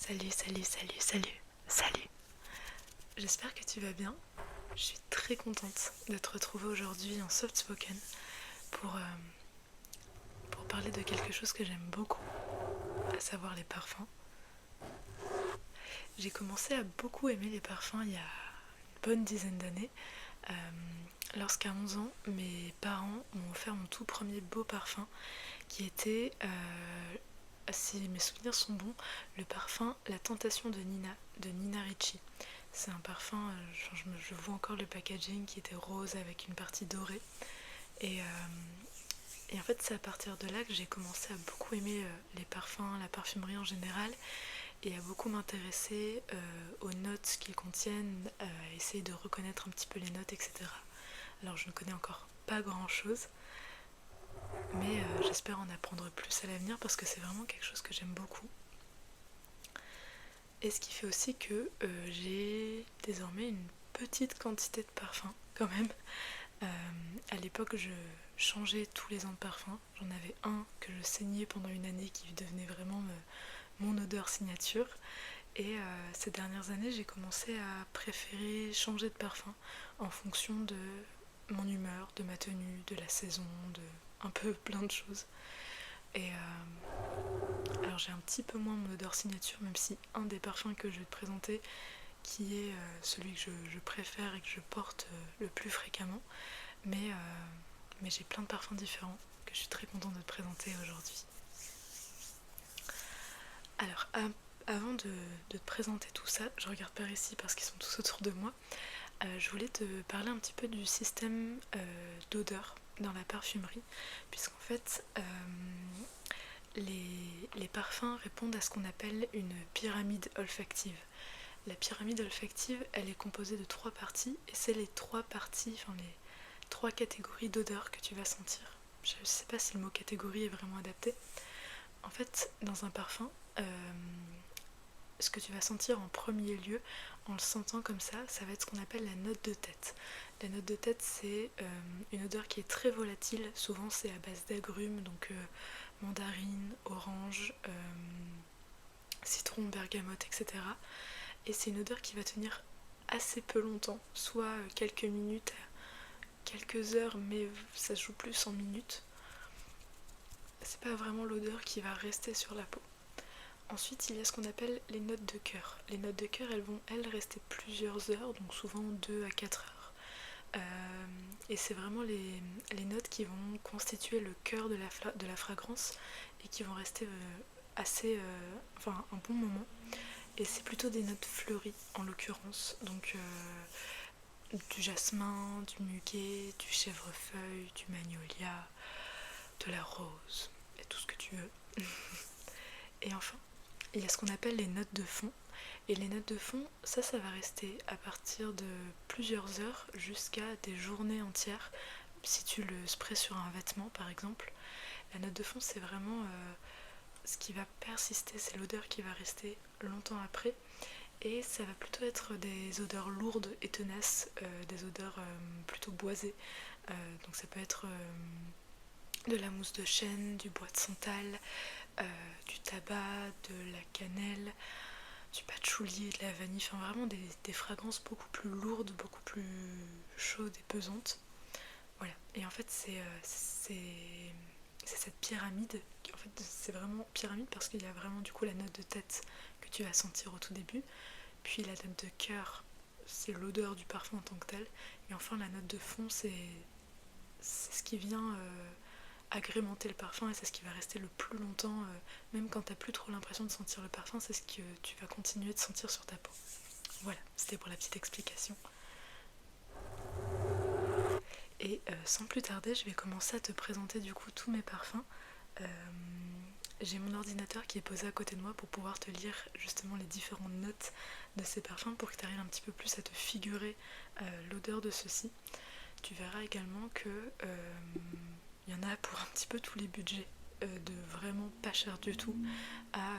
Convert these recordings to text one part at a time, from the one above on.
Salut, salut, salut, salut, salut. J'espère que tu vas bien. Je suis très contente de te retrouver aujourd'hui en soft spoken pour, euh, pour parler de quelque chose que j'aime beaucoup, à savoir les parfums. J'ai commencé à beaucoup aimer les parfums il y a une bonne dizaine d'années. Euh, Lorsqu'à 11 ans, mes parents m'ont offert mon tout premier beau parfum qui était, si mes souvenirs sont bons, le parfum La Tentation de Nina Ricci. C'est un parfum, je vois encore le packaging qui était rose avec une partie dorée. Et, et en fait, c'est à partir de là que j'ai commencé à beaucoup aimer les parfums, la parfumerie en général, et à beaucoup m'intéresser aux notes qu'ils contiennent, à essayer de reconnaître un petit peu les notes, etc. Alors, je ne connais encore pas grand-chose, mais j'espère en apprendre plus à l'avenir parce que c'est vraiment quelque chose que j'aime beaucoup. Et ce qui fait aussi que j'ai désormais une petite quantité de parfums quand même. À l'époque, je changeais tous les ans de parfum. J'en avais un que je saignais pendant une année qui devenait vraiment mon odeur signature. Et ces dernières années, j'ai commencé à préférer changer de parfum en fonction de mon humeur, de ma tenue, de la saison, de un peu plein de choses. Et alors j'ai un petit peu moins mon odeur signature, même si un des parfums que je vais te présenter, qui est celui que je préfère et que je porte le plus fréquemment, mais j'ai plein de parfums différents que je suis très contente de te présenter aujourd'hui. Alors avant de te présenter tout ça, je regarde par ici parce qu'ils sont tous autour de moi, je voulais te parler un petit peu du système d'odeur dans la parfumerie, puisqu'en fait les parfums répondent à ce qu'on appelle une pyramide olfactive. La pyramide olfactive, elle est composée de 3 parties, et c'est les 3 parties, enfin les 3 catégories d'odeurs que tu vas sentir. Je ne sais pas si le mot catégorie est vraiment adapté. En fait, dans un parfum, ce que tu vas sentir en premier lieu, en le sentant comme ça va être ce qu'on appelle la note de tête. La note de tête, c'est une odeur qui est très volatile. Souvent, c'est à base d'agrumes, donc mandarine, orange, citron, bergamote, etc. Et c'est une odeur qui va tenir assez peu longtemps, soit quelques minutes, quelques heures, mais ça se joue plus en minutes. C'est pas vraiment l'odeur qui va rester sur la peau. Ensuite, il y a ce qu'on appelle les notes de cœur. Les notes de cœur, elles vont, rester plusieurs heures, donc souvent 2 à 4 heures. Et c'est vraiment les notes qui vont constituer le cœur de la fragrance et qui vont rester assez, un bon moment. Et c'est plutôt des notes fleuries en l'occurrence, donc du jasmin, du muguet, du chèvrefeuille, du magnolia, de la rose, et tout ce que tu veux. Et enfin, il y a ce qu'on appelle les notes de fond. Et les notes de fond, ça va rester à partir de plusieurs heures jusqu'à des journées entières. Si tu le sprays sur un vêtement par exemple, la note de fond c'est vraiment ce qui va persister, c'est l'odeur qui va rester longtemps après. Et ça va plutôt être des odeurs lourdes et tenaces, des odeurs plutôt boisées. Donc ça peut être de la mousse de chêne, du bois de santal, du tabac, de la cannelle, du patchouli, de la vanille, enfin vraiment des fragrances beaucoup plus lourdes, beaucoup plus chaudes et pesantes. Voilà, et en fait c'est cette pyramide, en fait c'est vraiment pyramide parce qu'il y a vraiment du coup la note de tête que tu vas sentir au tout début, puis la note de cœur, c'est l'odeur du parfum en tant que tel, et enfin la note de fond, c'est ce qui vient agrémenter le parfum, et c'est ce qui va rester le plus longtemps, même quand t'as plus trop l'impression de sentir le parfum, c'est ce que tu vas continuer de sentir sur ta peau. Voilà, c'était pour la petite explication. Et sans plus tarder, je vais commencer à te présenter du coup tous mes parfums. Euh, j'ai mon ordinateur qui est posé à côté de moi pour pouvoir te lire justement les différentes notes de ces parfums pour que tu arrives un petit peu plus à te figurer l'odeur de ceux-ci. Tu verras également que y en a pour un petit peu tous les budgets, de vraiment pas cher du tout à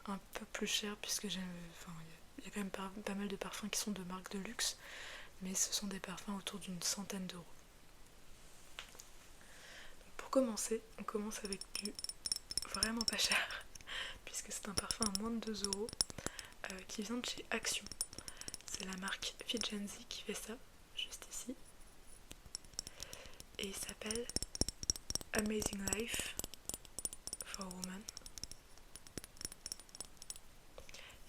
un peu plus cher, puisque il y a quand même pas mal de parfums qui sont de marque de luxe, mais ce sont des parfums autour d'une centaine d'euros. Pour commencer, on commence avec du vraiment pas cher, puisque c'est un parfum à moins de 2 € qui vient de chez Action. C'est la marque Fijenzi qui fait ça, juste ici. Et il s'appelle Amazing Life for Woman.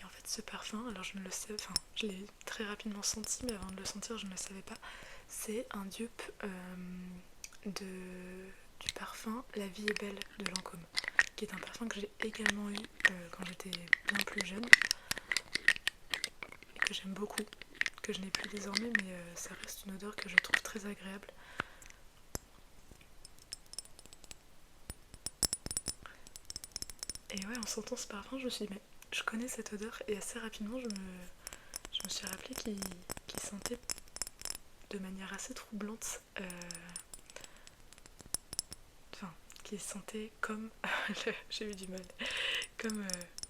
Et en fait ce parfum, alors je ne le sais, enfin je l'ai très rapidement senti, mais avant de le sentir je ne le savais pas. C'est un dupe du parfum La Vie est Belle de Lancôme, qui est un parfum que j'ai également eu quand j'étais bien plus jeune et que j'aime beaucoup, que je n'ai plus désormais, mais ça reste une odeur que je trouve très agréable. Et ouais, en sentant ce parfum, je me suis dit, mais je connais cette odeur, et assez rapidement je me suis rappelé qu'il sentait de manière assez troublante, enfin, qu'il sentait comme, j'ai eu du mal, comme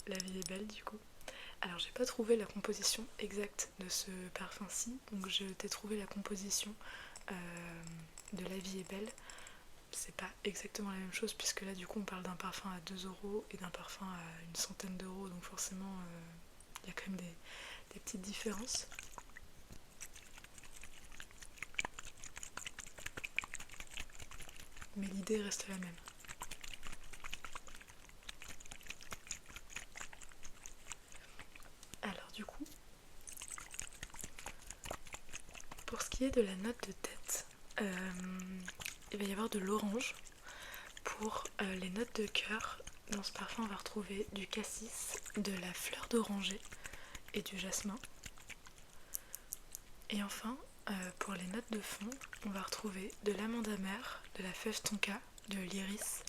La Vie est Belle du coup. Alors j'ai pas trouvé la composition exacte de ce parfum-ci, donc je t'ai trouvé la composition de La Vie est Belle. C'est pas exactement la même chose, puisque là du coup on parle d'un parfum à 2 € et d'un parfum à une centaine d'euros, donc forcément il y a quand même des petites différences. Mais l'idée reste la même. Alors du coup, pour ce qui est de la note de tête, il va y avoir de l'orange. Pour les notes de cœur, dans ce parfum on va retrouver du cassis, de la fleur d'oranger et du jasmin. Et enfin, pour les notes de fond, on va retrouver de l'amande amère, de la fève tonka, de l'iris,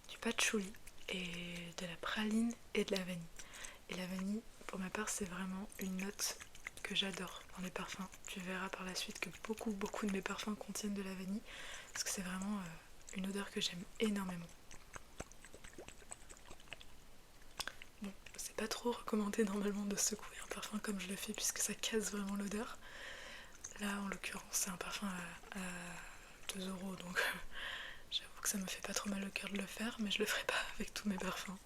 du patchouli et de la praline et de la vanille. Et la vanille, pour ma part, c'est vraiment une note que j'adore dans les parfums. Tu verras par la suite que beaucoup de mes parfums contiennent de la vanille, parce que c'est vraiment une odeur que j'aime énormément. Bon, c'est pas trop recommandé normalement de secouer un parfum comme je le fais, puisque ça casse vraiment l'odeur. Là, en l'occurrence, c'est un parfum à 2 €, donc j'avoue que ça me fait pas trop mal au cœur de le faire, mais je le ferai pas avec tous mes parfums.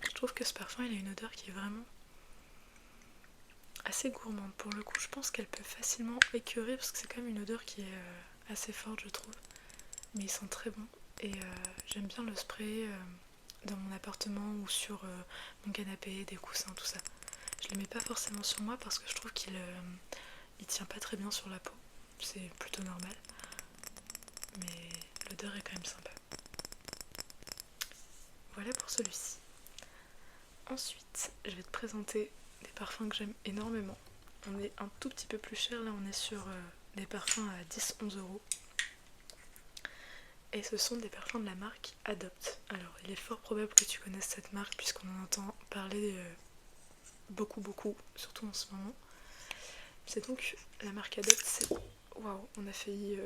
Je trouve que ce parfum, il a une odeur qui est vraiment assez gourmande. Pour le coup, je pense qu'elle peut facilement écœurer, parce que c'est quand même une odeur qui est assez forte, je trouve. Mais il sent très bon, et j'aime bien le sprayer dans mon appartement ou sur mon canapé, des coussins, tout ça. Je le mets pas forcément sur moi parce que je trouve qu'il tient pas très bien sur la peau. C'est plutôt normal, mais l'odeur est quand même sympa. Voilà pour celui-ci. Ensuite, je vais te présenter des parfums que j'aime énormément. On est un tout petit peu plus cher, là on est sur des parfums à 10-11 €. Et ce sont des parfums de la marque Adopt. Alors il est fort probable que tu connaisses cette marque puisqu'on en entend parler beaucoup, surtout en ce moment. C'est donc la marque Adopt, c'est... Waouh, on a failli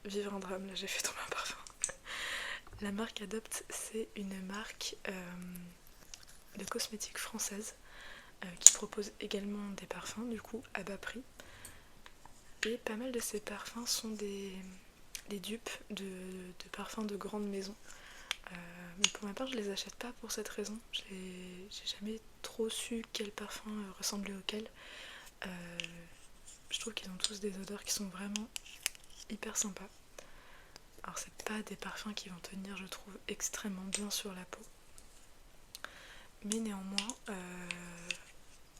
vivre un drame, là j'ai fait tomber un parfum. La marque Adopt, c'est une marque de cosmétiques française qui propose également des parfums du coup à bas prix. Et pas mal de ces parfums sont des dupes de parfums de grandes maisons. Mais pour ma part, je les achète pas pour cette raison. J'ai jamais trop su quel parfum ressemblait auquel. Je trouve qu'ils ont tous des odeurs qui sont vraiment hyper sympas. Alors c'est pas des parfums qui vont tenir, je trouve, extrêmement bien sur la peau. Mais néanmoins,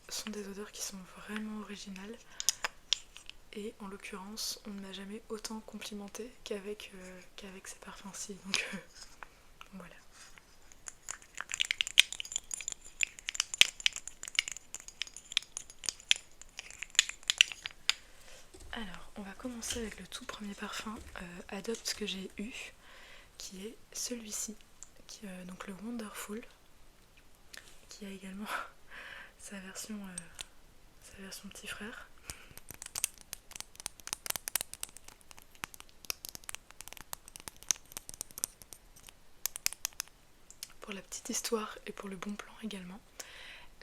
sont des odeurs qui sont vraiment originales. Et en l'occurrence, on ne m'a jamais autant complimenté qu'avec ces parfums-ci. Donc voilà. Alors, on va commencer avec le tout premier parfum Adopt que j'ai eu, qui est celui-ci, donc le Wonderful, qui a également sa version petit frère. Pour la petite histoire et pour le bon plan également,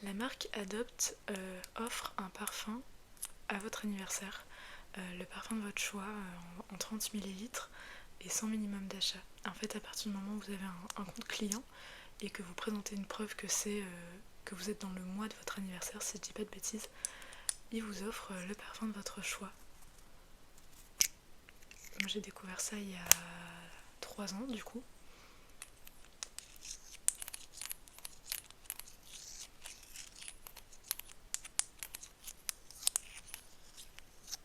la marque Adopt offre un parfum à votre anniversaire le parfum de votre choix en 30 ml et sans minimum d'achat. En fait, à partir du moment où vous avez un compte client et que vous présentez une preuve que vous êtes dans le mois de votre anniversaire, si je dis pas de bêtises, il vous offre le parfum de votre choix. Moi j'ai découvert ça il y a 3 ans du coup.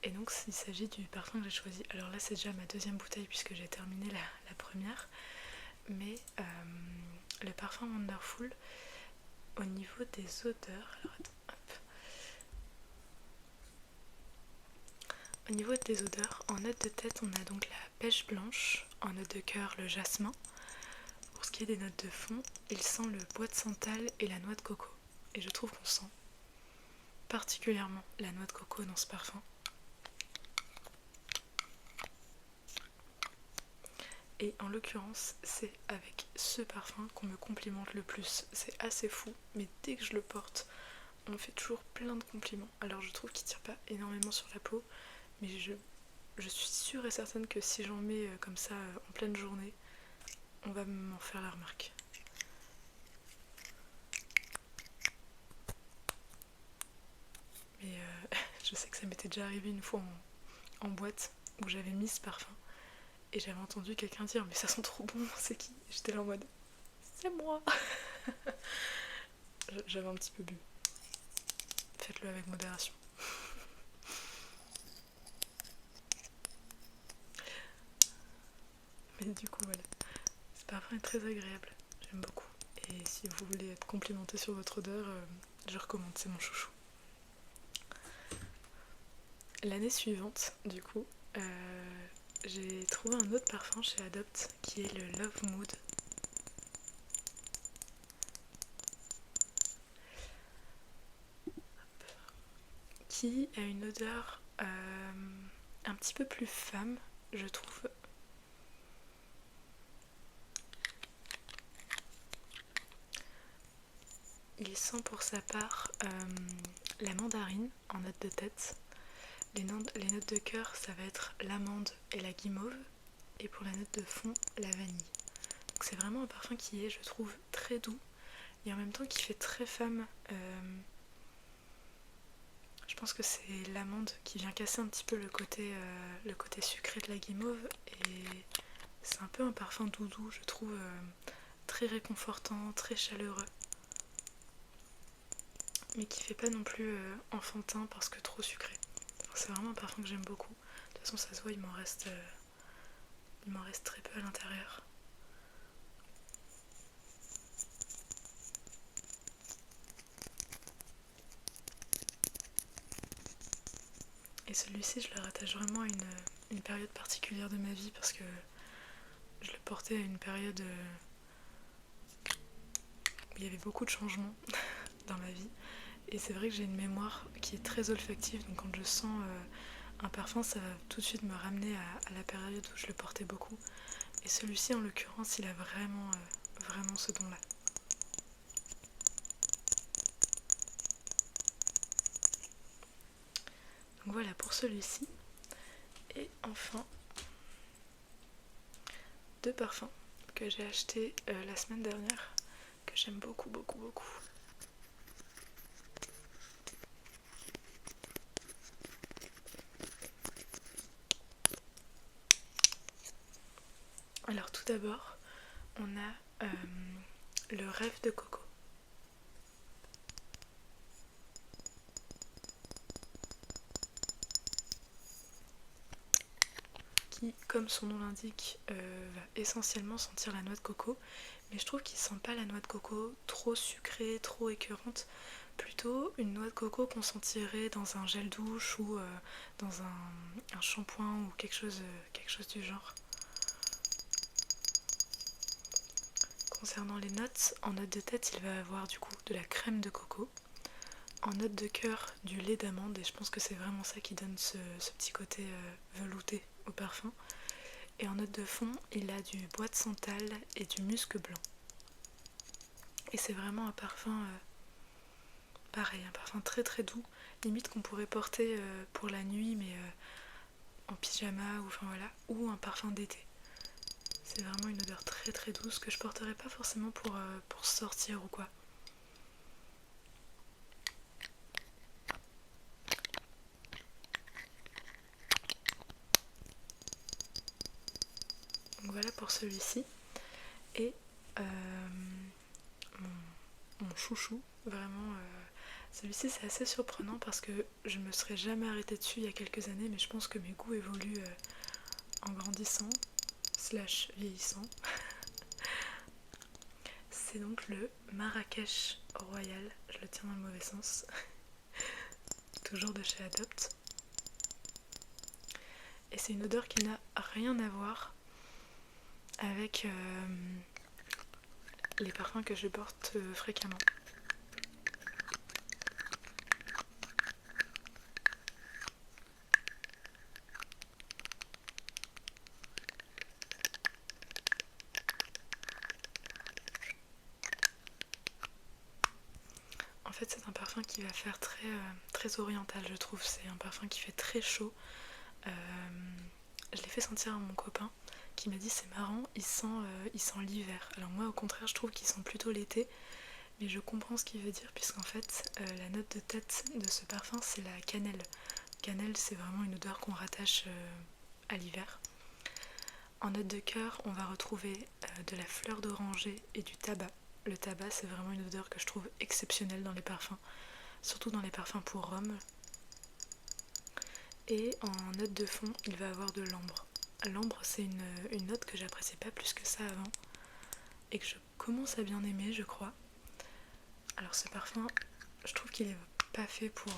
Et donc il s'agit du parfum que j'ai choisi. Alors là c'est déjà ma deuxième bouteille puisque j'ai terminé la première. Mais le parfum Wonderful, au niveau des odeurs, alors attends, hop. Au niveau des odeurs, en note de tête, on a donc la pêche blanche, en note de cœur, le jasmin. Pour ce qui est des notes de fond, il sent le bois de santal et la noix de coco. Et je trouve qu'on sent particulièrement la noix de coco dans ce parfum. Et en l'occurrence, c'est avec ce parfum qu'on me complimente le plus. C'est assez fou, mais dès que je le porte, on me fait toujours plein de compliments. Alors je trouve qu'il tire pas énormément sur la peau, mais je suis sûre et certaine que si j'en mets comme ça en pleine journée, on va m'en faire la remarque. Mais je sais que ça m'était déjà arrivé une fois en boîte où j'avais mis ce parfum et j'avais entendu quelqu'un dire mais ça sent trop bon, c'est qui? J'étais là en mode c'est moi. J'avais un petit peu bu. Faites-le avec modération. Mais du coup voilà, ce parfum est très agréable, j'aime beaucoup. Et si vous voulez être complimenté sur votre odeur, je recommande, c'est mon chouchou. L'année suivante, du coup, j'ai trouvé un autre parfum chez Adopt qui est le Love Mood. Qui a une odeur un petit peu plus femme, je trouve. Il sent pour sa part la mandarine en note de tête. Les notes de cœur, ça va être l'amande et la guimauve. Et pour la note de fond, la vanille. Donc c'est vraiment un parfum qui est, je trouve, très doux et en même temps qui fait très femme. Je pense que c'est l'amande qui vient casser un petit peu le côté sucré de la guimauve. Et c'est un peu un parfum doudou, je trouve, très réconfortant, très chaleureux. Mais qui fait pas non plus enfantin parce que trop sucré. Donc c'est vraiment un parfum que j'aime beaucoup. De toute façon ça se voit, il m'en reste très peu à l'intérieur. Et celui-ci je le rattache vraiment à une période particulière de ma vie parce que je le portais à une période où il y avait beaucoup de changements dans ma vie. Et c'est vrai que j'ai une mémoire qui est très olfactive, donc quand je sens un parfum, ça va tout de suite me ramener à la période où je le portais beaucoup. Et celui-ci, en l'occurrence, il a vraiment, vraiment ce don-là. Donc voilà pour celui-ci. Et enfin, 2 parfums que j'ai achetés la semaine dernière, que j'aime beaucoup, beaucoup, beaucoup. Alors tout d'abord, on a le Rêve de Coco. Qui, comme son nom l'indique, va essentiellement sentir la noix de coco, mais je trouve qu'il sent pas la noix de coco trop sucrée, trop écœurante, plutôt une noix de coco qu'on sentirait dans un gel douche ou dans un shampoing ou quelque chose du genre. Concernant les notes, en note de tête, il va avoir du coup de la crème de coco, en note de cœur du lait d'amande, et je pense que c'est vraiment ça qui donne ce petit côté velouté au parfum. Et en note de fond, il a du bois de santal et du musc blanc. Et c'est vraiment un parfum pareil, un parfum très très doux, limite qu'on pourrait porter pour la nuit, mais pyjama ou enfin voilà, ou un parfum d'été. C'est vraiment une odeur très très douce que je porterai pas forcément pour sortir ou quoi. Donc voilà pour celui-ci. Et mon chouchou, vraiment, celui-ci c'est assez surprenant parce que je me serais jamais arrêtée dessus il y a quelques années, mais je pense que mes goûts évoluent en grandissant, / vieillissant. C'est donc le Marrakech Royal, je le tiens dans le mauvais sens, toujours de chez Adopt. Et c'est une odeur qui n'a rien à voir avec les parfums que je porte fréquemment. En fait, c'est un parfum qui va faire très oriental, je trouve. C'est un parfum qui fait très chaud. Je l'ai fait sentir à mon copain qui m'a dit c'est marrant, il sent l'hiver. Alors moi, au contraire, je trouve qu'il sent plutôt l'été. Mais je comprends ce qu'il veut dire puisqu'en fait, la note de tête de ce parfum, c'est la cannelle. Cannelle, c'est vraiment une odeur qu'on rattache à l'hiver. En note de cœur, on va retrouver de la fleur d'oranger et du tabac. Le tabac, c'est vraiment une odeur que je trouve exceptionnelle dans les parfums, surtout dans les parfums pour hommes. Et en note de fond, il va avoir de l'ambre. L'ambre, c'est une note que j'appréciais pas plus que ça avant et que je commence à bien aimer, je crois. Alors ce parfum, je trouve qu'il est pas fait pour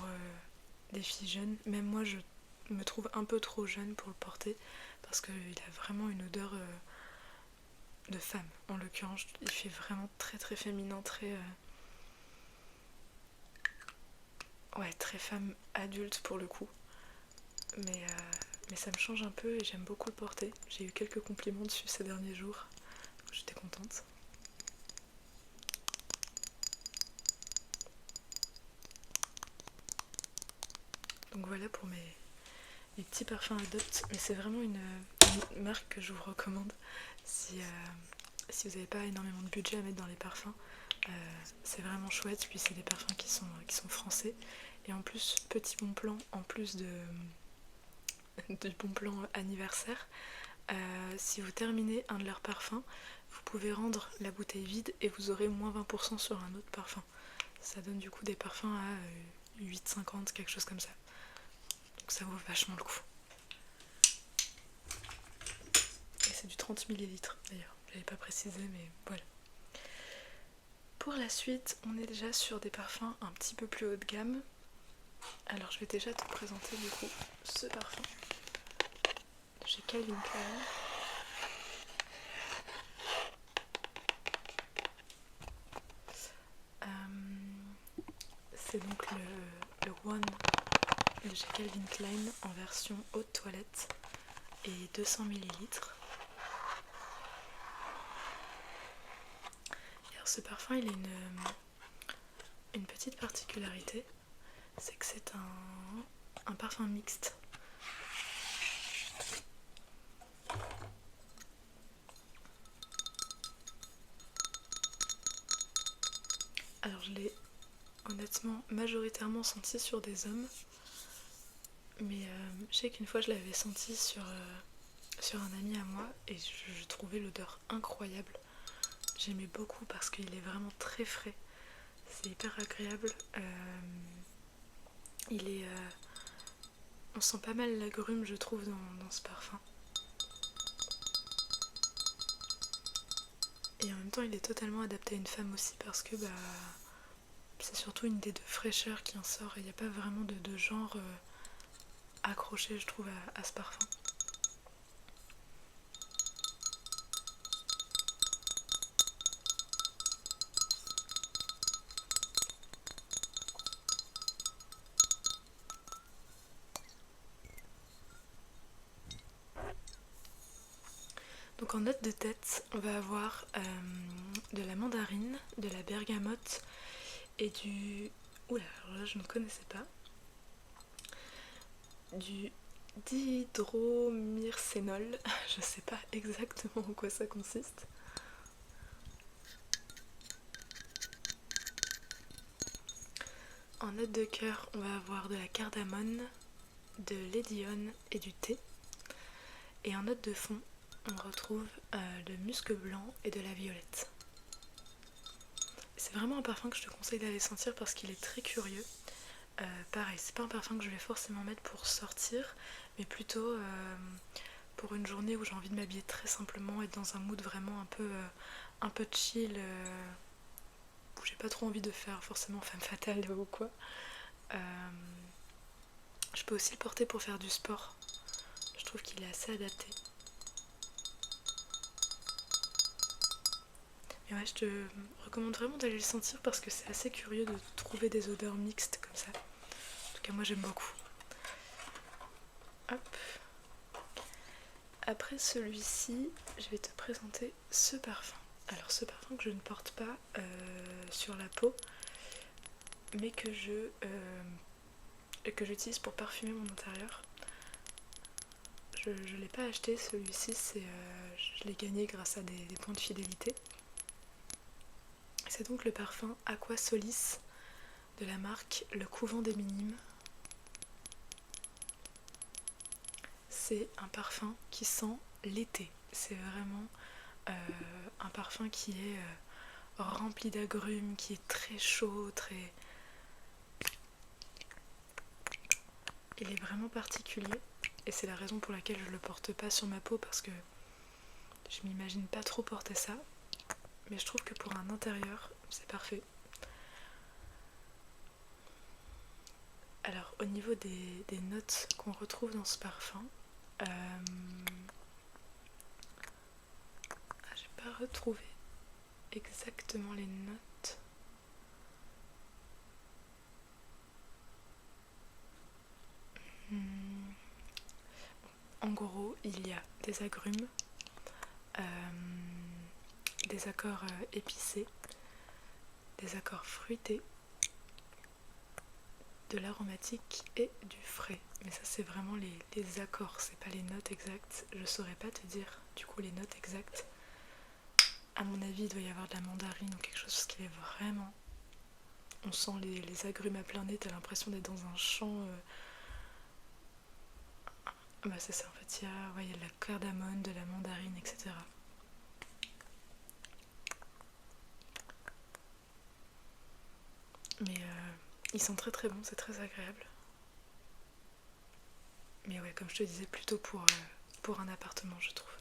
des filles jeunes. Même moi, je me trouve un peu trop jeune pour le porter parce qu'il a vraiment une odeur de femme. En l'occurrence, il fait vraiment très très féminin, très femme adulte pour le coup. Mais ça me change un peu et j'aime beaucoup le porter. J'ai eu quelques compliments dessus ces derniers jours. J'étais contente. Donc voilà pour mes petits parfums Adopt. Mais c'est vraiment une marque que je vous recommande si vous n'avez pas énormément de budget à mettre dans les parfums. C'est vraiment chouette. Puis c'est des parfums qui sont français. Et en plus, petit bon plan, en plus du bon plan anniversaire, si vous terminez un de leurs parfums, vous pouvez rendre la bouteille vide et vous aurez moins 20% sur un autre parfum. Ça donne du coup des parfums à 8,50, quelque chose comme ça. Donc ça vaut vachement le coup. Et c'est du 30 ml d'ailleurs, je l'avais pas précisé mais voilà. Pour la suite, on est déjà sur des parfums un petit peu plus haut de gamme. Alors je vais déjà te présenter du coup ce parfum de chez Calvin Klein. C'est donc le One de chez Calvin Klein en version haute toilette et 200 ml. Alors ce parfum, il a une petite particularité, c'est que c'est un parfum mixte. Alors je l'ai honnêtement majoritairement senti sur des hommes, mais je sais qu'une fois je l'avais senti sur un ami à moi et je trouvais l'odeur incroyable. J'aimais beaucoup parce qu'il est vraiment très frais, c'est hyper agréable. On sent pas mal l'agrume je trouve dans ce parfum. Et en même temps il est totalement adapté à une femme aussi parce que c'est surtout une idée de fraîcheur qui en sort et il n'y a pas vraiment de genre accroché je trouve à ce parfum. Donc en note de tête, on va avoir de la mandarine, de la bergamote et du... Oula, alors là je ne connaissais pas. Du d'hydromyrcénol. Je sais pas exactement en quoi ça consiste. En note de cœur, on va avoir de la cardamone, de l'édione et du thé. Et en note de fond, on retrouve le musc blanc et de la violette. C'est vraiment un parfum que je te conseille d'aller sentir parce qu'il est très curieux. Pareil, c'est pas un parfum que je vais forcément mettre pour sortir, mais plutôt pour une journée où j'ai envie de m'habiller très simplement, être dans un mood vraiment un peu chill, où j'ai pas trop envie de faire forcément femme fatale ou quoi. Je peux aussi le porter pour faire du sport. Je trouve qu'il est assez adapté. Mais ouais, je te recommande vraiment d'aller le sentir parce que c'est assez curieux de trouver des odeurs mixtes comme ça. En tout cas, moi j'aime beaucoup. Hop. Après celui-ci, je vais te présenter ce parfum. Alors ce parfum que je ne porte pas sur la peau, mais que j'utilise pour parfumer mon intérieur. Je ne l'ai pas acheté, celui-ci, je l'ai gagné grâce à des points de fidélité. C'est donc le parfum Aqua Solis de la marque Le Couvent des Minimes. C'est un parfum qui sent l'été. C'est vraiment un parfum qui est rempli d'agrumes, qui est très chaud, très... Il est vraiment particulier et c'est la raison pour laquelle je le porte pas sur ma peau parce que je m'imagine pas trop porter ça. Mais je trouve que pour un intérieur, c'est parfait. Alors au niveau des notes qu'on retrouve dans ce parfum, j'ai pas retrouvé exactement les notes. En gros, il y a des agrumes, des accords épicés, des accords fruités, de l'aromatique et du frais. Mais ça c'est vraiment les accords, c'est pas les notes exactes. Je saurais pas te dire du coup les notes exactes. À mon avis il doit y avoir de la mandarine ou quelque chose qui est vraiment... On sent les agrumes à plein nez, t'as l'impression d'être dans un champ... Bah c'est ça en fait, il y a de la cardamone, de la mandarine, etc. Mais ils sont très très bons, c'est très agréable. Mais ouais, comme je te disais, plutôt pour un appartement, je trouve.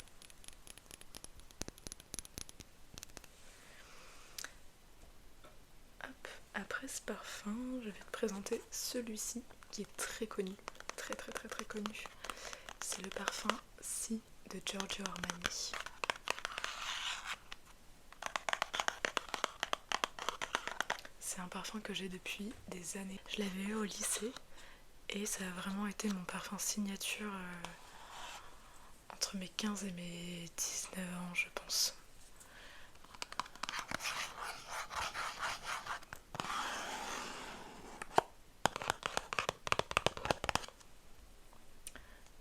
Hop, après ce parfum, je vais te présenter celui-ci qui est très connu, très très très très connu. C'est le parfum Si de Giorgio Armani. C'est un parfum que j'ai depuis des années. Je l'avais eu au lycée et ça a vraiment été mon parfum signature entre mes 15 et mes 19 ans, je pense.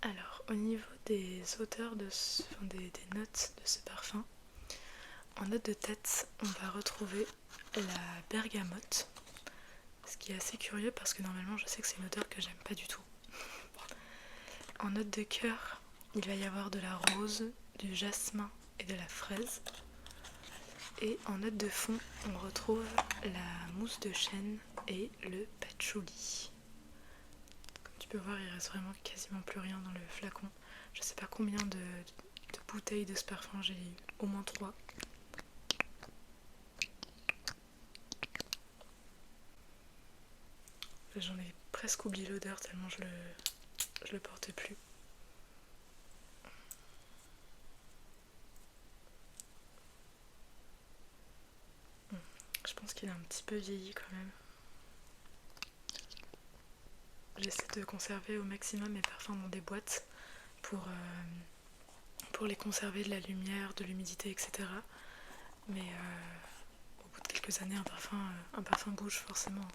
Alors, au niveau des odeurs, des notes de ce parfum, en note de tête, on va retrouver la bergamote. Ce qui est assez curieux parce que normalement je sais que c'est une odeur que j'aime pas du tout. En note de cœur, il va y avoir de la rose, du jasmin et de la fraise. Et en note de fond, on retrouve la mousse de chêne et le patchouli. Comme tu peux voir, il reste vraiment quasiment plus rien dans le flacon. Je sais pas combien de bouteilles de ce parfum, j'ai eu au moins 3. J'en ai presque oublié l'odeur tellement je le porte plus. Je pense qu'il a un petit peu vieilli quand même. J'essaie de conserver au maximum mes parfums dans des boîtes pour les conserver de la lumière, de l'humidité, etc. Mais au bout de quelques années, un parfum bouge forcément.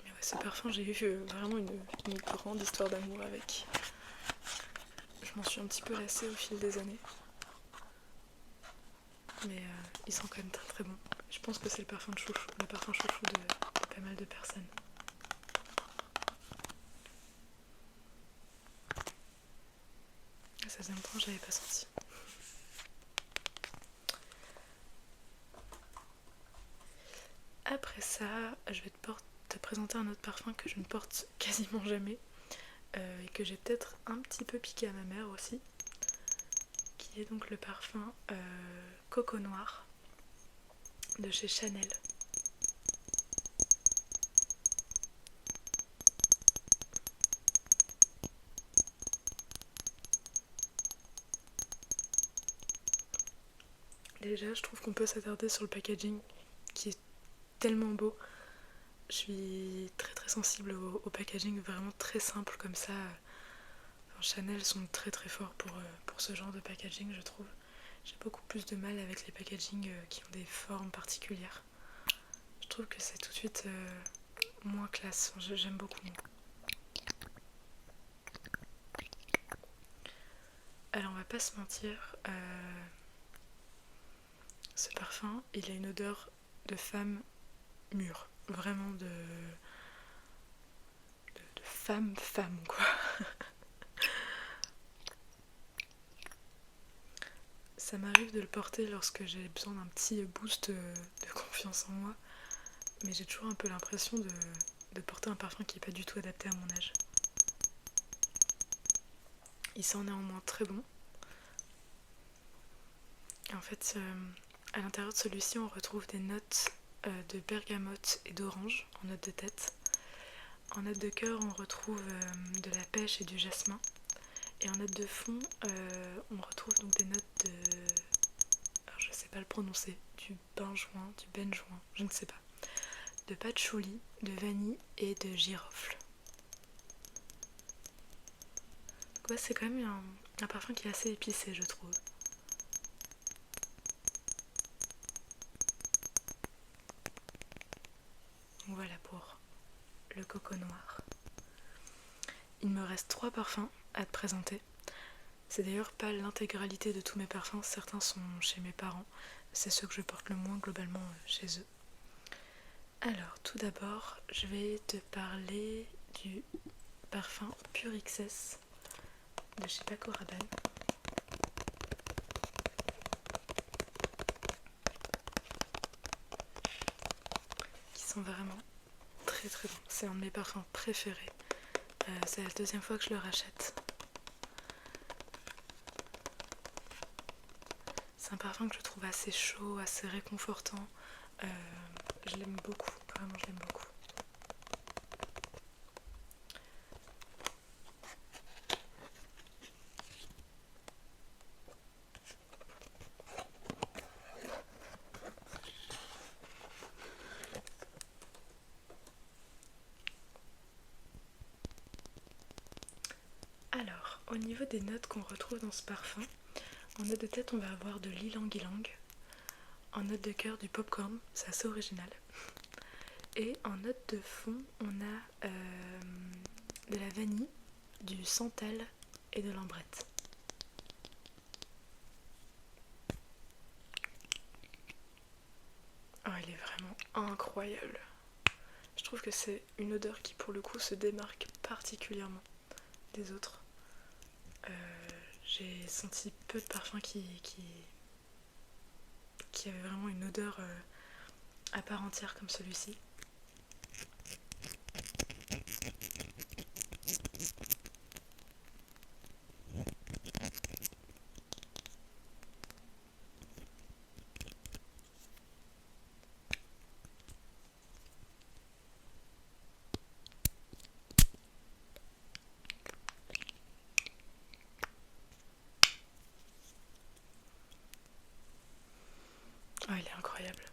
Mais ouais, ce parfum, j'ai eu vraiment une grande histoire d'amour avec. Je m'en suis un petit peu lassée au fil des années. Mais il sent quand même très très bon. Je pense que c'est le parfum chouchou de pas mal de personnes. Ça faisait longtemps que je l'avais pas senti. Après ça, je vais te présenter un autre parfum que je ne porte quasiment jamais et que j'ai peut-être un petit peu piqué à ma mère aussi, qui est donc le parfum Coco Noir de chez Chanel. Déjà, je trouve qu'on peut s'attarder sur le packaging qui est tellement beau. Je suis très très sensible au packaging vraiment très simple comme ça. Enfin, Chanel sont très très forts pour ce genre de packaging, je trouve. J'ai beaucoup plus de mal avec les packagings qui ont des formes particulières. Je trouve que c'est tout de suite moins classe. Enfin, j'aime beaucoup moins. Alors on va pas se mentir, ce parfum, il a une odeur de femme mûre. Vraiment de femme quoi. Ça m'arrive de le porter lorsque j'ai besoin d'un petit boost de confiance en moi, mais j'ai toujours un peu l'impression de porter un parfum qui n'est pas du tout adapté à mon âge. Il sent néanmoins très bon. Et en fait, à l'intérieur de celui-ci, on retrouve des notes de bergamote et d'orange en note de tête. En note de cœur, on retrouve de la pêche et du jasmin. Et en note de fond, on retrouve donc des notes de... Alors je sais pas le prononcer, du benjoin, je ne sais pas. De patchouli, de vanille et de girofle. Donc ouais, c'est quand même un parfum qui est assez épicé, je trouve. Donc voilà pour le Coco Noir. Il me reste 3 parfums à te présenter. C'est d'ailleurs pas l'intégralité de tous mes parfums, certains sont chez mes parents. C'est ceux que je porte le moins globalement chez eux. Alors, tout d'abord, je vais te parler du parfum Pure XS de chez Paco Rabanne. Qui sont vraiment très très bons. C'est un de mes parfums préférés. C'est la 2e fois que je le rachète. C'est un parfum que je trouve assez chaud, assez réconfortant. Je l'aime beaucoup, vraiment je l'aime beaucoup. Alors, au niveau des notes qu'on retrouve dans ce parfum, en note de tête on va avoir de l'ylang-ylang, en note de cœur du popcorn, c'est assez original. Et en note de fond, on a de la vanille, du santal et de l'ambrette. Oh, il est vraiment incroyable. Je trouve que c'est une odeur qui pour le coup se démarque particulièrement des autres. J'ai senti peu de parfums qui avaient vraiment une odeur à part entière comme celui-ci. Oh, il est incroyable.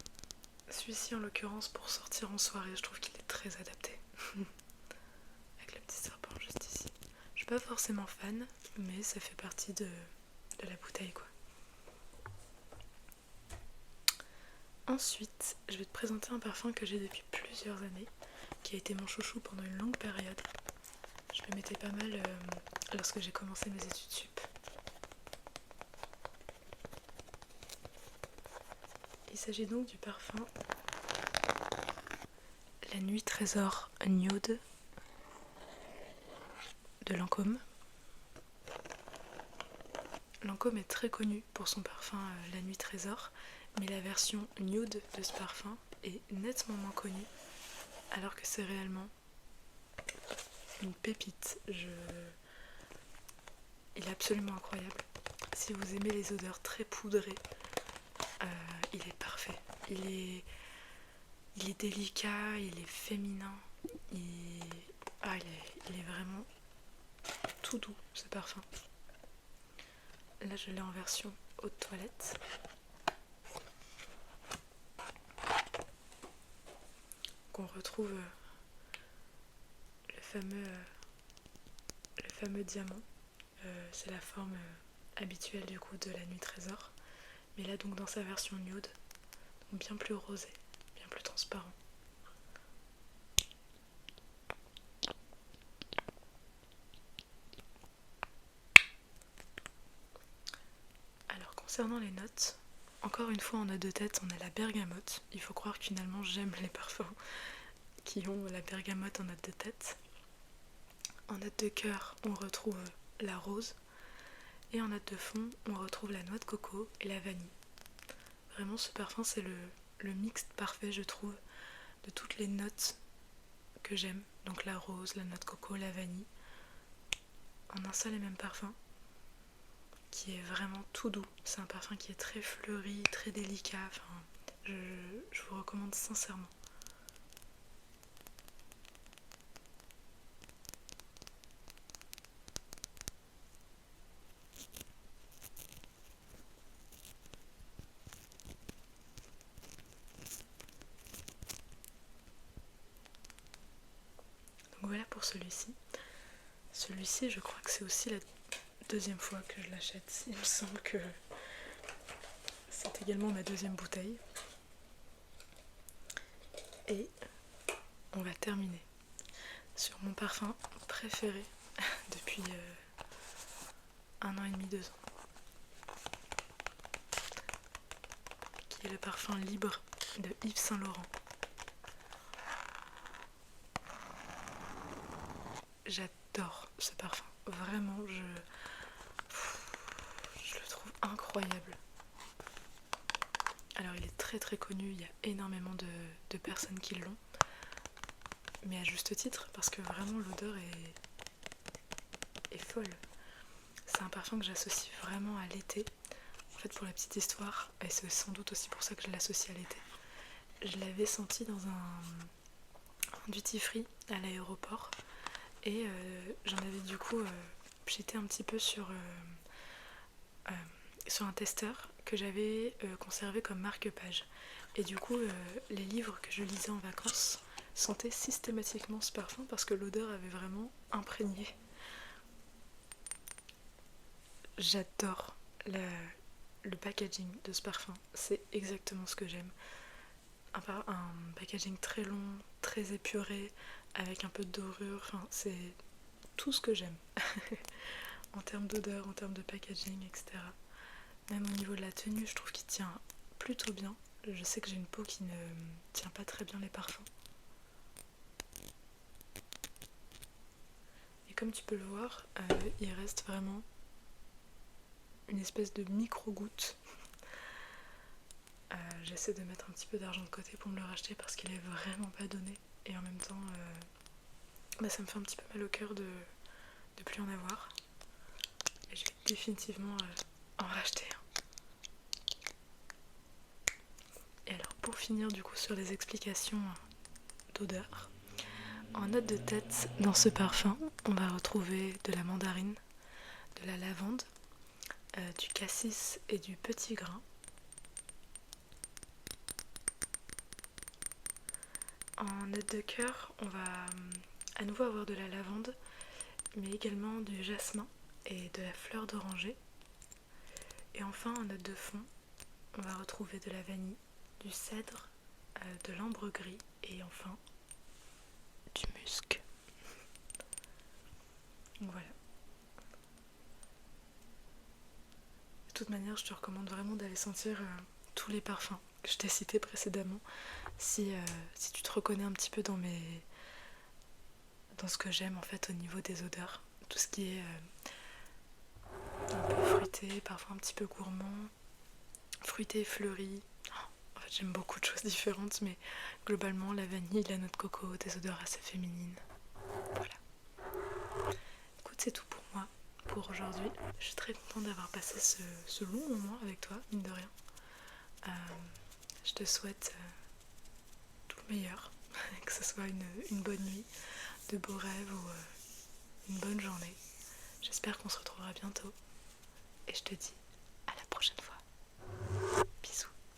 Celui-ci en l'occurrence pour sortir en soirée, je trouve qu'il est très adapté. Avec le petit serpent juste ici. Je suis pas forcément fan, mais ça fait partie de la bouteille quoi. Ensuite, je vais te présenter un parfum que j'ai depuis plusieurs années, qui a été mon chouchou pendant une longue période. Je le mettais pas mal lorsque j'ai commencé mes études sup. Il s'agit donc du parfum La Nuit Trésor Nude de Lancôme. Lancôme est très connu pour son parfum La Nuit Trésor, mais la version nude de ce parfum est nettement moins connue, alors que c'est réellement une pépite. Il est absolument incroyable. Si vous aimez les odeurs très poudrées, il est parfait. Il est délicat, il est féminin, il est vraiment tout doux ce parfum. Là je l'ai en version eau de toilette. On retrouve le fameux diamant. C'est la forme habituelle du coup de La Nuit Trésor. Mais là donc dans sa version nude, donc bien plus rosé, bien plus transparent. Alors concernant les notes, encore une fois en note de tête on a la bergamote. Il faut croire que finalement j'aime les parfums qui ont la bergamote en note de tête. En note de cœur on retrouve la rose. Et en note de fond on retrouve la noix de coco et la vanille. Vraiment ce parfum c'est le mix parfait je trouve de toutes les notes que j'aime. Donc la rose, la noix de coco, la vanille. En un seul et même parfum. Qui est vraiment tout doux. C'est un parfum qui est très fleuri, très délicat. Enfin, je vous recommande sincèrement. Donc voilà pour celui-ci. Celui-ci, je crois que c'est aussi la deuxième fois que je l'achète. Il me semble que c'est également ma deuxième bouteille. Et on va terminer sur mon parfum préféré depuis 1 an et demi, 2 ans. Qui est le parfum Libre de Yves Saint Laurent. J'adore ce parfum. Vraiment, je le trouve incroyable. Alors il est très très connu, il y a énormément de personnes qui l'ont. Mais à juste titre, parce que vraiment l'odeur est folle. C'est un parfum que j'associe vraiment à l'été. En fait, pour la petite histoire, et c'est sans doute aussi pour ça que je l'associe à l'été, je l'avais senti dans un duty free à l'aéroport. Et j'en avais du coup j'étais un petit peu sur un testeur que j'avais conservé comme marque-page. Et du coup, les livres que je lisais en vacances sentaient systématiquement ce parfum parce que l'odeur avait vraiment imprégné. J'adore le packaging de ce parfum. C'est exactement ce que j'aime. Un packaging très long, très épuré, avec un peu de dorure. Enfin, c'est tout ce que j'aime. En termes d'odeur, en termes de packaging, etc. Même au niveau de la tenue, je trouve qu'il tient plutôt bien. Je sais que j'ai une peau qui ne tient pas très bien les parfums. Et comme tu peux le voir, il reste vraiment une espèce de micro-goutte. J'essaie de mettre un petit peu d'argent de côté pour me le racheter parce qu'il est vraiment pas donné. Et en même temps, ça me fait un petit peu mal au cœur de plus en avoir. Et je vais définitivement en racheter un. Et alors pour finir du coup sur les explications d'odeur, en note de tête dans ce parfum, on va retrouver de la mandarine, de la lavande, du cassis et du petit grain. En note de cœur, on va à nouveau avoir de la lavande, mais également du jasmin et de la fleur d'oranger. Et enfin, en note de fond, on va retrouver de la vanille, du cèdre, de l'ambre gris et enfin du musc. Donc voilà. De toute manière, je te recommande vraiment d'aller sentir tous les parfums que je t'ai cités précédemment. Si tu te reconnais un petit peu dans ce que j'aime en fait au niveau des odeurs. Tout ce qui est un peu fruité, parfois un petit peu gourmand, fruité, fleuri. En fait, j'aime beaucoup de choses différentes, mais globalement, la vanille, la noix de coco, des odeurs assez féminines. Voilà. Écoute, c'est tout pour moi, pour aujourd'hui. Je suis très contente d'avoir passé ce long moment avec toi, mine de rien. Je te souhaite tout le meilleur, que ce soit une bonne nuit, de beaux rêves ou une bonne journée. J'espère qu'on se retrouvera bientôt et je te dis à la prochaine fois.